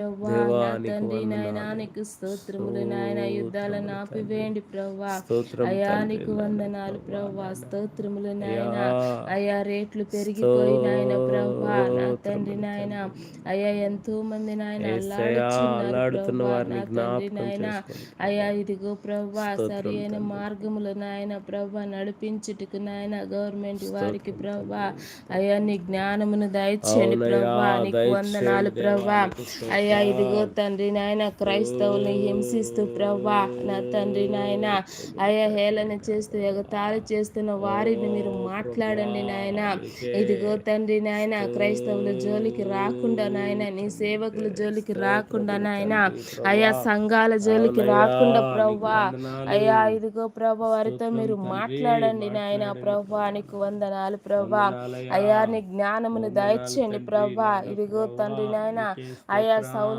ప్రవ్వా దేవా నా నీకు తండ్రి నాయనా వందనాలు. నీకు స్తోత్రములు నాయన యుద్ధాలను స్తోత్రములు తండ్రి. ఆపివేయండి ప్రవ్వా. స్తోత్రం అయా తండ్రి నీకు నాయన వందనాలు ప్రభా ప్రవ్వా, నాయన. స్తోత్రములు అయ్యా నాయన. అయా రేట్లు పెరిగిపోయి నాయన ప్రవ్వా నా తండ్రి స్తోత్రములు నాయన. తండ్రి. అయా ఎంతో మంది నాయన యేసయ్యా అల్లాడుచున్నారు అల్లాడుతున్న ప్రవ్వా నా వారిని తండ్రి జ్ఞాపకం నాయన. చేసుకోండి అయా ప్రభా. ఇదిగో ప్రవ్వా సరి స్తోత్రం అయిన తండ్రి. మార్గములు నాయన ప్రవ్వా నడిపించుటకు నాయన గవర్నమెంట్ వారికి స్తోత్రం ప్రవ్వా. తండ్రి. అయా స్తోత్రం నీ తండ్రి. జ్ఞానమును దయచేయండి అవునయ్యా ప్రవ్వా, నీకు వందనాలు దయచేయండి దేవా ప్రవ్వా. నీకు అయ్యా ఇదిగో స్తోత్రం. తండ్రి నాయన ఓ క్రైస్తవుల్ని హింసిస్తూ ప్రవ్వా నా తండ్రి నాయన. స్తోత్రములు అయా తండ్రి హేళన చేస్తూ నాయనా. ఎగతాళి చేస్తున్న ఓ వారిని మీరు ప్రభా మాట్లాడండి నాయన. నీకే ఇదిగో తండ్రి నాయన క్రైస్తవుల జోలికి రాకుండా నాయన, నీ స్తోత్రం నీకే. సేవకుల జోలికి రాకుండా స్తోత్రములు నాయన. తండ్రి అయా ప్రభా. సంఘాల జోలికి అవునయ్యా రాకుండా నీకు ప్రవ్వా. వందనాలు. అయ్యా ఇదిగో ప్రభా వారితో స్తోత్రం మీరు తండ్రి. మాట్లాడండి నాయన మాట్లాడండి ప్రభా, ప్రభా. నీకు వందనాలు ప్రభా. వందనాలయ్యా. అయా నీ జ్ఞానమును వందనాలు దయచేయండి తండ్రి ప్రభా. నాయన ఇదిగో ప్రభా తండ్రి నాయన. నీకే అయా స్తోత్రం. సౌలు